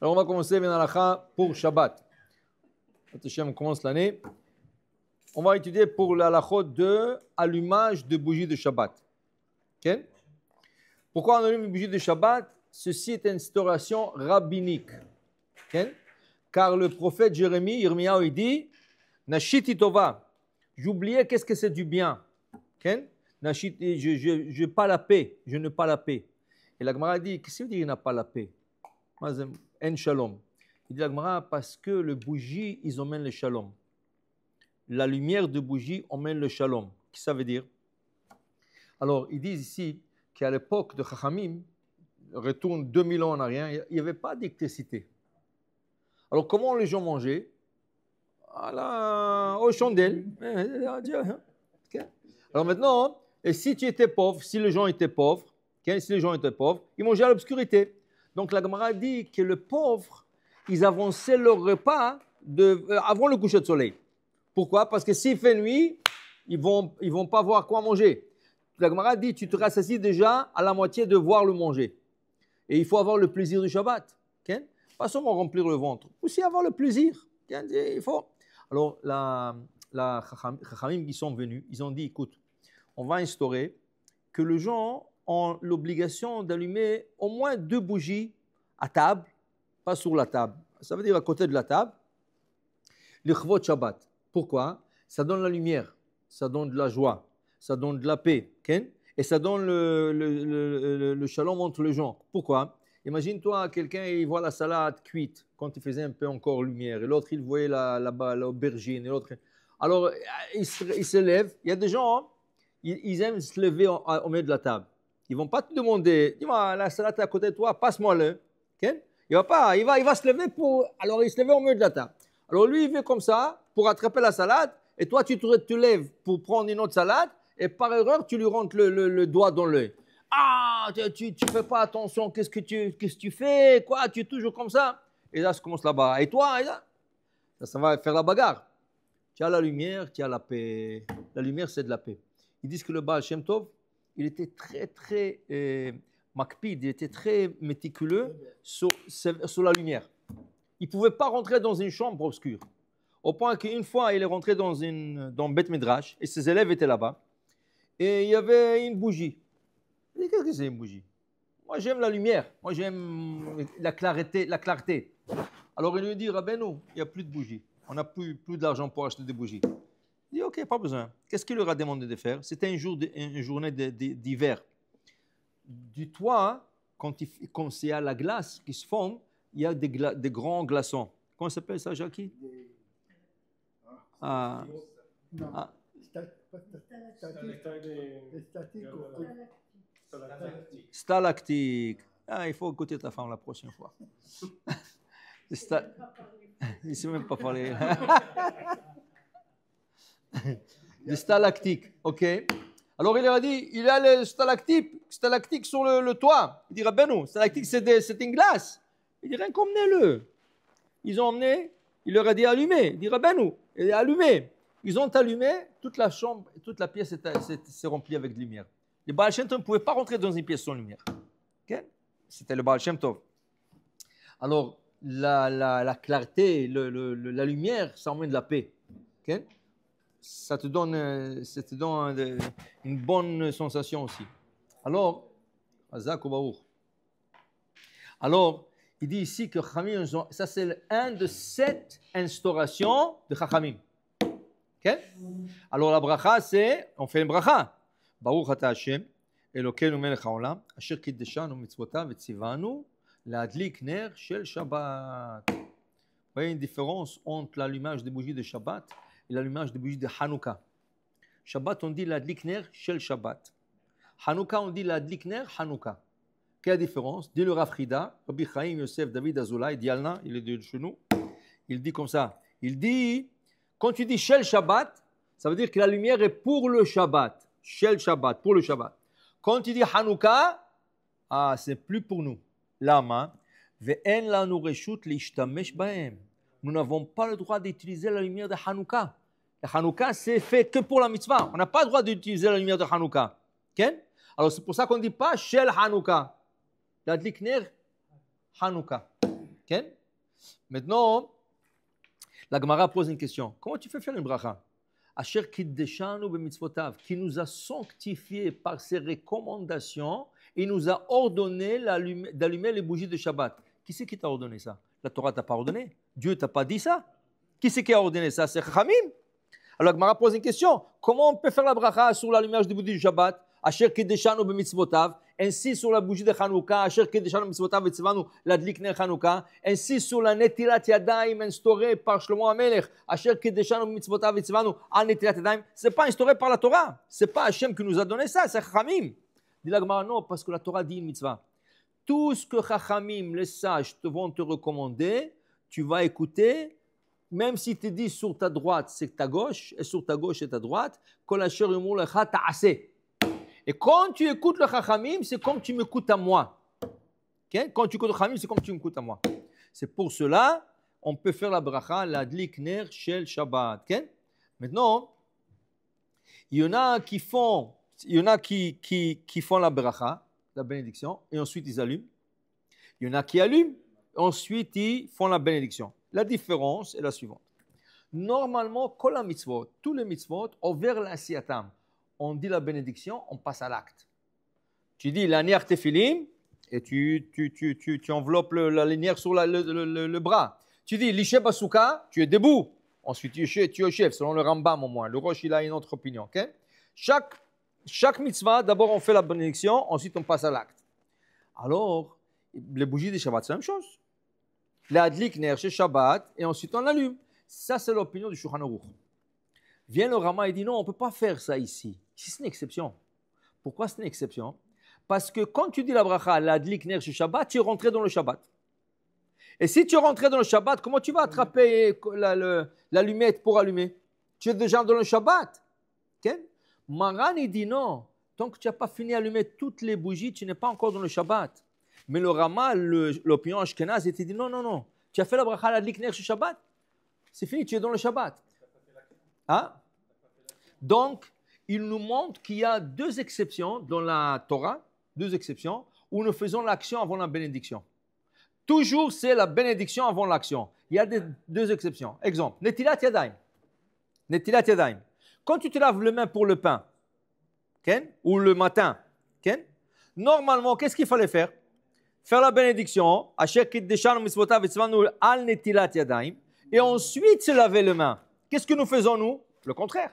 Alors on va commencer bien l'halakha pour Shabbat. On commence l'année. On va étudier pour l'halakha de allumage de bougies de Shabbat. Okay? Pourquoi on allume une bougie de Shabbat? Ceci est une instauration rabbinique. Okay? Car le prophète Jérémie, Yirmiyahu, il dit Nashiti Tova. J'oubliais qu'est-ce que c'est du bien. Okay? Nashiti, je n'ai pas la paix. Je n'ai pas la paix. Et la Gemara dit qu'est-ce que veut dire qu'il n'a pas la paix? En shalom. Il dit la Gemara parce que le bougie, ils emmènent le shalom. La lumière de bougie emmène le shalom. Qu'est-ce que ça veut dire? Alors, ils disent ici qu'à l'époque de Chachamim, retourne 2000 ans en arrière, il n'y avait pas d'électricité. Alors, comment les gens mangeaient? Aux chandelles. Alors maintenant, et si tu étais pauvre, si les gens étaient pauvres, ils mangeaient à l'obscurité. Donc la Gemara dit que les pauvres, ils avançaient leur repas avant le coucher de soleil. Pourquoi? Parce que s'il fait nuit, ils vont pas voir quoi manger. La Gemara dit, tu te rassasis déjà à la moitié de voir le manger. Et il faut avoir le plaisir du Shabbat. Okay? Pas seulement remplir le ventre, aussi avoir le plaisir. Okay? Il faut. Alors, la Chachamim qui sont venus, ils ont dit, écoute, on va instaurer que les gens ont l'obligation d'allumer au moins 2 bougies à table, pas sur la table. Ça veut dire à côté de la table, le chvot Shabbat. Pourquoi? Ça donne la lumière, ça donne de la joie, ça donne de la paix, okay? Et ça donne le shalom entre les gens. Pourquoi? Imagine-toi, quelqu'un il voit la salade cuite quand il faisait un peu encore lumière, et l'autre il voyait l'aubergine, et l'autre. Alors il se lève. Il y a des gens, hein, ils aiment se lever au milieu de la table. Ils ne vont pas te demander, dis-moi, la salade est à côté de toi, passe-moi-le. Okay? Il va se lever alors il se lève au milieu de la table. Alors lui, il fait comme ça pour attraper la salade, et toi, tu te lèves pour prendre une autre salade, et par erreur, tu lui rentres le doigt dans l'œil. Ah, tu ne fais pas attention, qu'est-ce que tu fais? Quoi, tu es toujours comme ça? Et là, ça commence là-bas. Et toi, ça va faire la bagarre. Tu as la lumière, tu as la paix. La lumière, c'est de la paix. Ils disent que le Baal Shem Tov, il était très, très makpid, il était très méticuleux sur la lumière. Il ne pouvait pas rentrer dans une chambre obscure. Au point qu'une fois, il est rentré dans Beth Midrash, et ses élèves étaient là-bas, et il y avait une bougie. Il dit, qu'est-ce que c'est une bougie? Moi, j'aime la lumière, moi, j'aime la clarté. Alors, il lui dit, Rabbeinu, il n'y a plus de bougies. On n'a plus d'argent pour acheter des bougies. Il dit, ok, pas besoin. Qu'est-ce qu'il leur a demandé de faire? C'était une journée d'hiver. Du toit, quand c'est à la glace qui se forme, il y a des grands glaçons. Comment ça s'appelle ça, Jackie? Stalactique. Il faut écouter ta femme la prochaine fois. Il ne sait même pas parler. Des stalactiques, ok. Alors il leur a dit, il y a les stalactiques sur le toit. Il dit, Rabbeinu, stalactique c'est une glace. Il dit, rien qu'emmenez-le. Ils ont emmené, il leur a dit, allumez. Il dit, Rabbeinu, il est allumé. Ils ont allumé, toute la chambre, toute la pièce s'est remplie avec de lumière. Le Baal Shem Tov ne pouvait pas rentrer dans une pièce sans lumière. Okay? C'était le Baal Shem Tov. Alors, la clarté, la lumière, ça emmène de la paix. Okay? Ça te donne une bonne sensation aussi. Alors, il dit ici que Chachamim, ça c'est un de 7 instaurations de Chachamim. Okay? Alors la bracha, on fait une bracha. Baruch ata Hashem, Elokeinu melech haolam, asher kiddeshanu mitzvotav vetzivanu, להדליק ner shel Shabbat. Vous voyez une différence entre l'allumage des bougies de Shabbat et l'allumage des bougies de Hanouka. Shabbat, on dit l'adlik ner shel Shabbat. Hanouka, on dit l'adlik ner Hanouka. Quelle différence? Dit le Rav Chida, Rabbi Chaim Yosef David Azoulay, Dialna, il est de chez nous, il dit comme ça. Il dit, quand tu dis shel Shabbat, ça veut dire que la lumière est pour le Shabbat. Shel Shabbat, pour le Shabbat. Quand tu dis Hanouka, c'est plus pour nous. Lama, ve'en lanu reshut leishtamesh bahem. Nous n'avons pas le droit d'utiliser la lumière de Hanouka. La Hanouka, c'est fait que pour la mitzvah. On n'a pas le droit d'utiliser la lumière de Hanouka. Okay? Alors c'est pour ça qu'on ne dit pas Shel Hanouka. L'adlik ner Hanouka. Ok? Maintenant, la Gemara pose une question. Comment tu fais faire une bracha? Asher kiddeshanu b'mitzvotav, qui nous a sanctifiés par ses recommandations, il nous a ordonné d'allumer les bougies de Shabbat. Qui c'est qui t'a ordonné ça? La Torah t'a pas ordonné? Dieu t'a pas dit ça? Qui c'est qui a ordonné ça? C'est Chachamim. Alors, Gemara pose une question. Comment on peut faire la bracha sur l'allumage des bougies du Shabbat? Asher kiddeshanu b'mitzvotav. Ainsi sur la bougie de Hanouka, Asher kiddeshanu b'mitzvotav v'tzivanu l'adlik ner Hanouka. Ainsi sur la netilat yadayim instaurée par Shlomo HaMelech, Asher kiddeshanu b'mitzvotav v'tzivanu al netilat yadayim. C'est pas instauré par la Torah. C'est pas Hachem qui nous a donné ça, c'est Chachamim. Dit la Gemara, non, parce que la Torah dit une mitzvah. Tout ce que Chachamim, les sages, vont te recommander, tu vas écouter. Même si tu dis sur ta droite, c'est ta gauche, et sur ta gauche, c'est ta droite, Kol asher yomru lecha ta'aseh. Et quand tu écoutes le Chachamim, c'est comme tu m'écoutes à moi. Okay? Quand tu écoutes le Chachamim, c'est comme tu m'écoutes à moi. C'est pour cela, on peut faire la bracha, la dlik ner shel Shabbat. Okay? Maintenant, il y en a qui font la bracha, la bénédiction, et ensuite ils allument. Il y en a qui allument, ensuite ils font la bénédiction. La différence est la suivante. Normalement, kol ha mitzvot, tous les mitzvot, over l'asiatam. On dit la bénédiction, on passe à l'acte. Tu dis la nière tefilim et tu enveloppes la linière sur le bras. Tu dis lishe basuka, tu es debout. Ensuite, tu es chef, selon le Rambam au moins. Le Rosh, il a une autre opinion. Okay? Chaque mitzvah, d'abord on fait la bénédiction, ensuite on passe à l'acte. Alors, les bougies de Shabbat, c'est la même chose. La adlik ner chez Shabbat, et ensuite on l'allume. Ça, c'est l'opinion du Shulchan Aruch. Vient le Rama et dit non, on ne peut pas faire ça ici. Ici, c'est une exception. Pourquoi c'est une exception? Parce que quand tu dis la bracha, la adlik ner chez Shabbat, tu es rentré dans le Shabbat. Et si tu es rentré dans le Shabbat, comment tu vas attraper l'allumette pour allumer? Tu es déjà dans le Shabbat. Okay? Maran, il dit non. Tant que tu n'as pas fini d'allumer toutes les bougies, tu n'es pas encore dans le Shabbat. Mais le Rama, l'opinion Ashkenaz, il dit non. Tu as fait la bracha, la adlik ner chez Shabbat. C'est fini, tu es dans le Shabbat. Hein? Donc, il nous montre qu'il y a deux exceptions dans la Torah, deux exceptions, où nous faisons l'action avant la bénédiction. Toujours, c'est la bénédiction avant l'action. Il y a deux exceptions. Exemple, Netilat Yadayim. Netilat Yadayim. Quand tu te laves les mains pour le pain, okay, ou le matin, okay, normalement, qu'est-ce qu'il fallait faire? Faire la bénédiction, Asher kiddeshanu mitzvotav v'tzivanu al netilat yadayim, et ensuite se laver les mains. Qu'est-ce que nous faisons, nous? Le contraire.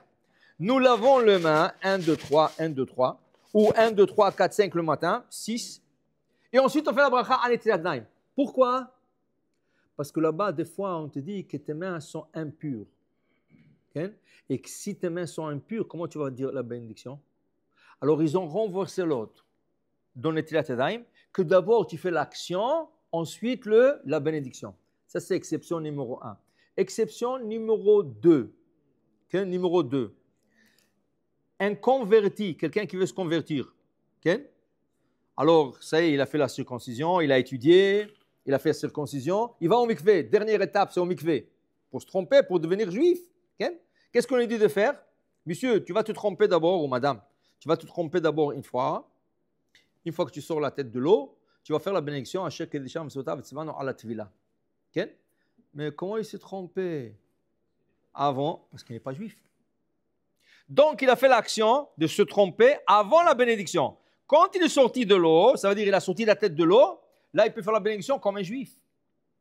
Nous lavons les mains, 1, 2, 3, 1, 2, 3, ou 1, 2, 3, 4, 5 le matin, 6, et ensuite on fait la bracha al netilat yadayim. Pourquoi? Parce que là-bas, des fois, on te dit que tes mains sont impures. Okay? Et que si tes mains sont impures, comment tu vas dire la bénédiction? Alors, ils ont renversé l'autre dans Netilat Yadayim, que d'abord tu fais l'action, ensuite la bénédiction. Ça, c'est exception numéro 1. Exception numéro 2. Okay? Numéro 2. Un converti, quelqu'un qui veut se convertir. Okay? Alors, ça y est, il a fait la circoncision, il a étudié, il a fait la circoncision, il va au mikvé. Dernière étape, c'est au mikvé. Pour se tromper, pour devenir juif. Okay? Qu'est-ce qu'on lui dit de faire? Monsieur, tu vas te tromper d'abord, ou madame, tu vas te tromper d'abord une fois. Une fois que tu sors la tête de l'eau, tu vas faire la bénédiction à chaque édition, à la tvila. Okay? Mais comment il s'est trompé avant? Parce qu'il n'est pas juif. Donc, il a fait l'action de se tromper avant la bénédiction. Quand il est sorti de l'eau, ça veut dire qu'il a sorti la tête de l'eau, là, il peut faire la bénédiction comme un juif.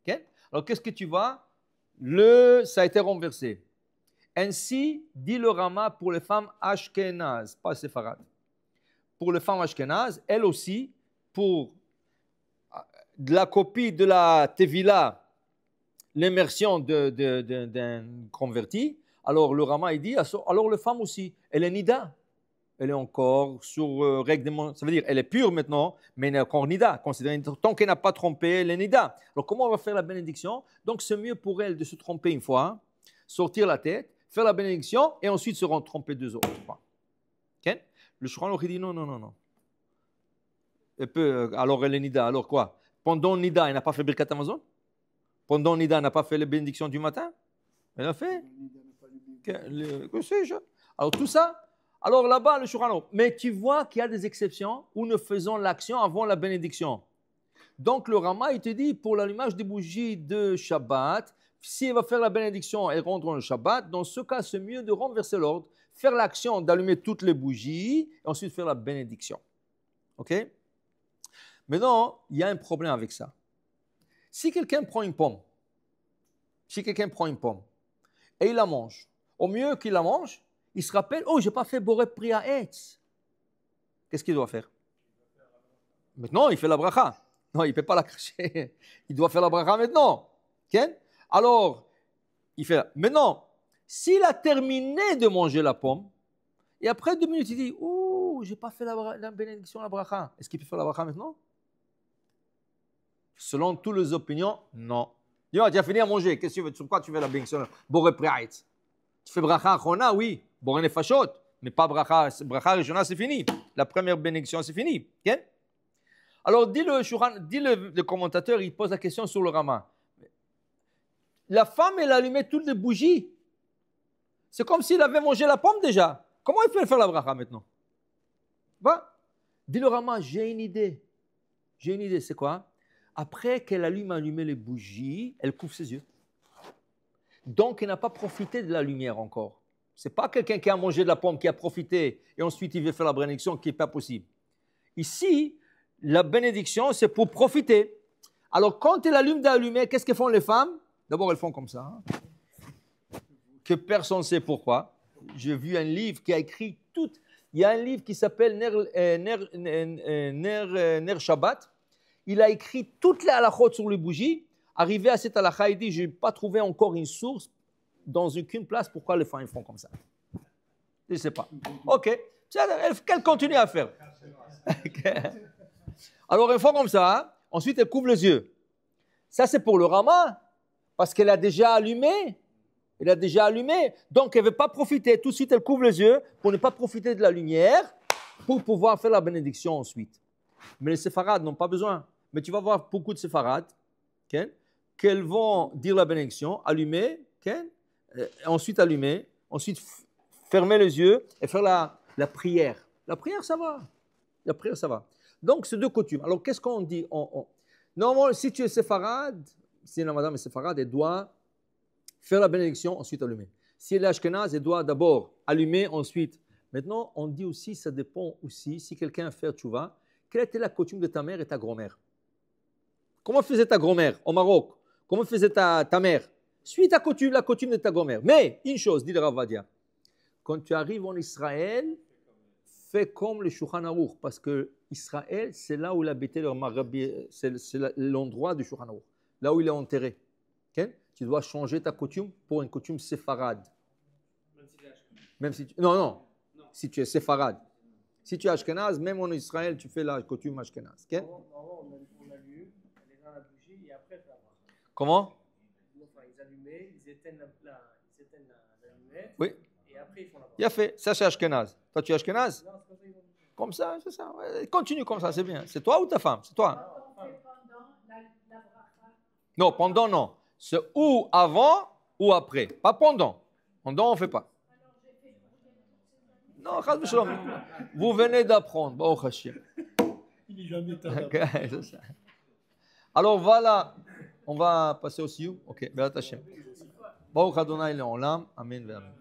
Okay? Alors, qu'est-ce que tu vois? Ça a été renversé. Ainsi, dit le Rama pour les femmes ashkénazes, pas séfarades. Pour les femmes ashkénazes, elles aussi, pour la copie de la tevila, l'immersion d'un converti, alors le Rama, il dit, alors les femmes aussi, elle est nida. Elle est encore sur règlement, ça veut dire elle est pure maintenant, mais elle est encore nida. Tant qu'elle n'a pas trompé, elle est nida. Alors comment on va faire la bénédiction? Donc c'est mieux pour elle de se tromper une fois, sortir la tête, faire la bénédiction et ensuite se tromper deux autres fois. Okay? Le Shulchan Aruch dit non. Alors elle est nida, alors quoi? Pendant nida, elle n'a pas fait Birkat Hamazon? Pendant nida, elle n'a pas fait la bénédiction du matin? Elle a fait? Que sais-je? Alors tout ça. Alors là-bas, le Shulchan Aruch. Mais tu vois qu'il y a des exceptions où nous faisons l'action avant la bénédiction. Donc le Rama, il te dit, pour l'allumage des bougies de Shabbat, si elle va faire la bénédiction et rendre le Shabbat, dans ce cas, c'est mieux de renverser l'ordre, faire l'action d'allumer toutes les bougies, et ensuite faire la bénédiction. OK? Maintenant, il y a un problème avec ça. Si quelqu'un prend une pomme, et il la mange, au mieux qu'il la mange, il se rappelle, oh, je n'ai pas fait Boré Priya Etz. Qu'est-ce qu'il doit faire? Maintenant, il fait la bracha. Non, il ne peut pas la cracher. Il doit faire la bracha maintenant. Okay? Alors, il fait. Maintenant, s'il a terminé de manger la pomme, et après 2 minutes, il dit, oh, je n'ai pas fait la bénédiction, la bracha. Est-ce qu'il peut faire la bracha maintenant? Selon toutes les opinions, non. Tu as fini à manger. Qu'est-ce que tu veux? Sur quoi tu fais la bénédiction? Boré Priya Etz. Tu fais bracha achona, oui. Boré nefashot. Mais pas bracha. Bracha rishona, c'est fini. La première bénédiction, c'est fini. Okay? Alors, dit le commentateur, il pose la question sur le Rama. La femme, elle allumait toutes les bougies. C'est comme s'il avait mangé la pomme déjà. Comment il peut faire la bracha maintenant? Bah, dit le Rama, j'ai une idée. C'est quoi? Après qu'elle allumé les bougies, elle couvre ses yeux. Donc, elle n'a pas profité de la lumière encore. Ce n'est pas quelqu'un qui a mangé de la pomme, qui a profité, et ensuite il veut faire la bénédiction, qui n'est pas possible. Ici, la bénédiction, c'est pour profiter. Alors, quand elle allume d'allumer, qu'est-ce que font les femmes? D'abord, elles font comme ça. Hein? Que personne ne sait pourquoi. J'ai vu un livre qui a écrit tout. Il y a un livre qui s'appelle Ner Shabbat. Il a écrit toutes les halakhot sur les bougies. Arrivé à cette halakha, il dit, je n'ai pas trouvé encore une source dans aucune place pourquoi les femmes font comme ça. Je ne sais pas. OK. Qu'elle continue à faire. Alors, elles font comme ça. Hein? Ensuite, elles couvrent les yeux. Ça, c'est pour le Rama, parce qu'elle a déjà allumé. Donc, elle ne veut pas profiter. Tout de suite, elle couvre les yeux pour ne pas profiter de la lumière, pour pouvoir faire la bénédiction ensuite. Mais les séfarades n'ont pas besoin. Mais tu vas voir beaucoup de séfarades qu'elles vont dire la bénédiction, allumer, ensuite allumer, ensuite fermer les yeux et faire la prière. La prière, ça va. Donc, c'est 2 coutumes. Alors, qu'est-ce qu'on dit? Normalement, si tu es séfarade, si la madame est séfarade, elle doit faire la bénédiction, ensuite allumer. Si elle est ashkénaze, elle doit d'abord allumer, ensuite. Maintenant, on dit aussi, ça dépend aussi, si quelqu'un fait tchouva, quelle était la coutume de ta mère et ta grand-mère? Comment faisait ta grand-mère au Maroc? Comment faisait ta mère? Suis la coutume de ta grand-mère. Mais, une chose, dit le Rav Vadia, quand tu arrives en Israël, fais comme le Shulchan Aruch, parce que Israël, c'est là où il habitait leur Marabi, c'est l'endroit du Shulchan Aruch, là où il est enterré. Okay? Tu dois changer ta coutume pour une coutume séfarade. Même si non, si tu es séfarade. Si tu es ashkénaze, même en Israël, tu fais la coutume ashkénaze. Okay? On allume, elle éteint la bougie et après faire la bracha. Comment? Enfin, ils allumaient, ils éteignent l'allumette. Oui. Et après, ils font la bracha. Il a fait. Ça, c'est ashkénaze. Toi, tu es ashkénaze? Non, c'est comme ça. Comme ça, c'est ça. Ouais. Continue comme ça, c'est bien. C'est toi ou ta femme? C'est toi. On fait pendant la bracha. Non, pendant, non. C'est ou avant ou après. Pas pendant. Pendant, on ne fait pas. Alors j'ai fait toutes ces années. Non, chas v'shalom. Vous venez d'apprendre. Baruch Hashem. Il n'est jamais tard. Okay, c'est ça. Alors voilà, on va passer au sioum. Ok, Be'at Hashem. Baruch Adonai Le'olam. Amen ve'amen.